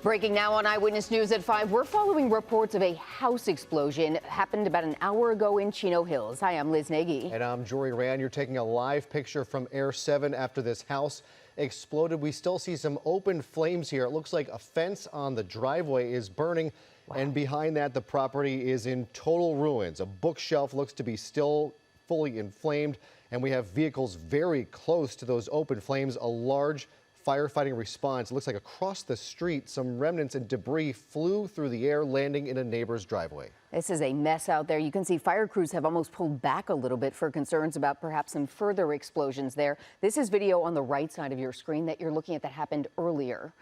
Breaking now on Eyewitness News at 5, we're following reports of a house explosion. It happened about an hour ago in Chino Hills. Hi, I'm Liz Nagy. And I'm Jory Rand. You're taking a live picture from Air 7 after this house exploded. We still see some open flames here. It looks like a fence on the driveway is burning. Wow. And behind that, the property is in total ruins. A bookshelf looks to be still fully inflamed. And we have vehicles very close to those open flames. A large firefighting response. It looks like across the street, some remnants and debris flew through the air, landing in a neighbor's driveway. This is a mess out there. You can see fire crews have almost pulled back a little bit for concerns about perhaps some further explosions there. This is video on the right side of your screen that you're looking at that happened earlier.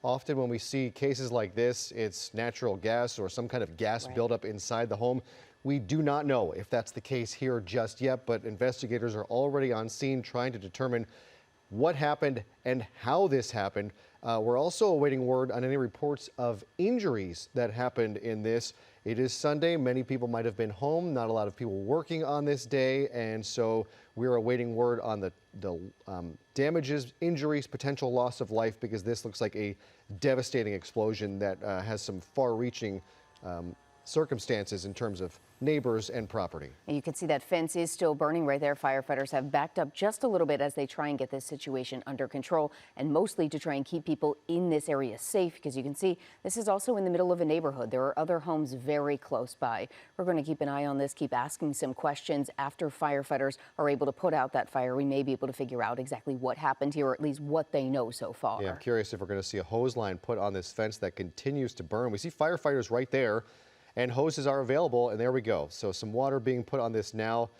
Often when we see cases like this, it's natural gas or some kind of gas buildup inside the home. We do not know if that's the case here just yet, but investigators are already on scene trying to determine what happened and how this happened. We're also awaiting word on any reports of injuries that happened in this. It is Sunday. Many people might have been home, not a lot of people working on this day. And so we're awaiting word on the damages, injuries, potential loss of life, because this looks like a devastating explosion that has some far-reaching circumstances in terms of neighbors and property. You can see that fence is still burning right there. Firefighters have backed up just a little bit as they try and get this situation under control, and mostly to try and keep people in this area safe, because you can see this is also in the middle of a neighborhood. There are other homes very close by. We're going to keep an eye on this, keep asking some questions. After firefighters are able to put out that fire, we may be able to figure out exactly what happened here, or at least what they know so far. Yeah, I'm curious if we're going to see a hose line put on this fence that continues to burn. We see firefighters right there, and hoses are available, and there we go. So some water being put on this now.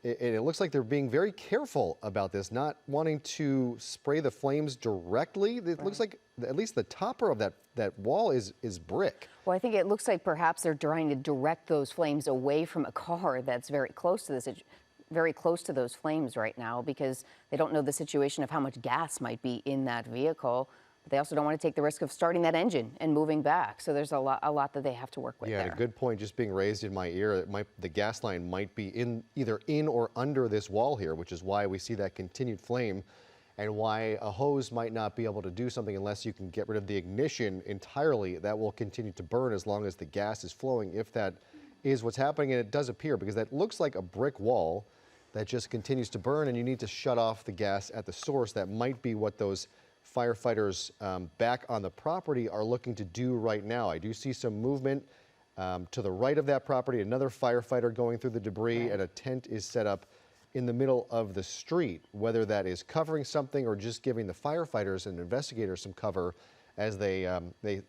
It looks like they're being very careful about this, not wanting to spray the flames directly. It looks like at least the topper of that wall is brick. Well, I think it looks like perhaps they're trying to direct those flames away from a car that's very close to this. Very close to those flames right now, because they don't know the situation of how much gas might be in that vehicle. But they also don't want to take the risk of starting that engine and moving back. So there's a lot that they have to work with there. Yeah, a good point just being raised in my ear. The gas line might be either in or under this wall here, which is why we see that continued flame, and why a hose might not be able to do something unless you can get rid of the ignition entirely. That will continue to burn as long as the gas is flowing, if that is what's happening. And it does appear, because that looks like a brick wall that just continues to burn, and you need to shut off the gas at the source. That might be what those firefighters back on the property are looking to do right now. I do see some movement to the right of that property, another firefighter going through the debris, and a tent is set up in the middle of the street. Whether that is covering something or just giving the firefighters and investigators some cover as they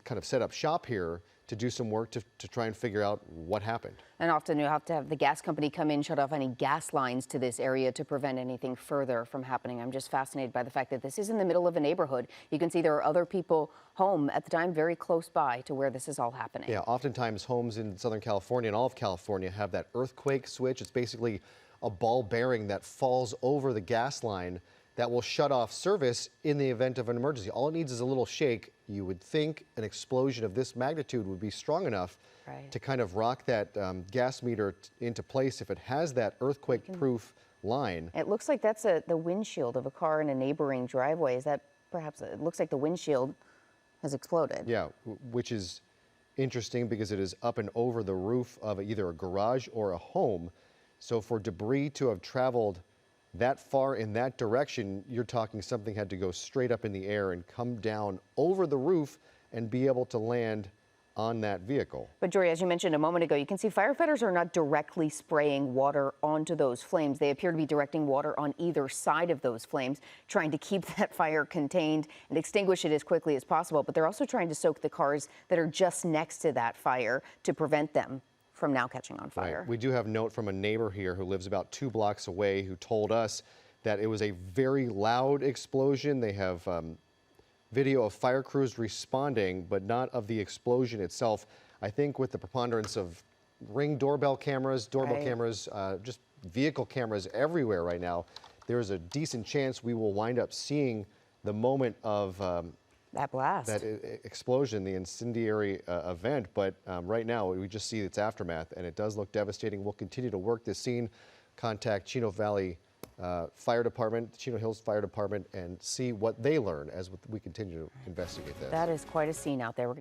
kind of set up shop here to do some work to try and figure out what happened. And often you have to have the gas company come in, shut off any gas lines to this area to prevent anything further from happening. I'm just fascinated by the fact that this is in the middle of a neighborhood. You can see there are other people home at the time very close by to where this is all happening. Yeah, oftentimes homes in Southern California and all of California have that earthquake switch. It's basically a ball bearing that falls over the gas line that will shut off service in the event of an emergency. All it needs is a little shake. You would think an explosion of this magnitude would be strong enough to kind of rock that gas meter into place if it has that earthquake-proof line. It looks like that's the windshield of a car in a neighboring driveway. Is that perhaps, it looks like the windshield has exploded. Yeah, which is interesting because it is up and over the roof of either a garage or a home. So for debris to have traveled that far in that direction, you're talking something had to go straight up in the air and come down over the roof and be able to land on that vehicle. But Jory, as you mentioned a moment ago, you can see firefighters are not directly spraying water onto those flames. They appear to be directing water on either side of those flames, trying to keep that fire contained and extinguish it as quickly as possible. But they're also trying to soak the cars that are just next to that fire to prevent them from now catching on fire. Right. We do have note from a neighbor here who lives about 2 blocks away who told us that it was a very loud explosion. They have video of fire crews responding, but not of the explosion itself. I think with the preponderance of Ring doorbell cameras, just vehicle cameras everywhere right now, there's a decent chance we will wind up seeing the moment of that blast, that explosion, the incendiary event. But right now, we just see its aftermath, and it does look devastating. We'll continue to work this scene, contact Chino Valley Fire Department, Chino Hills Fire Department, and see what they learn as we continue to investigate this. That is quite a scene out there.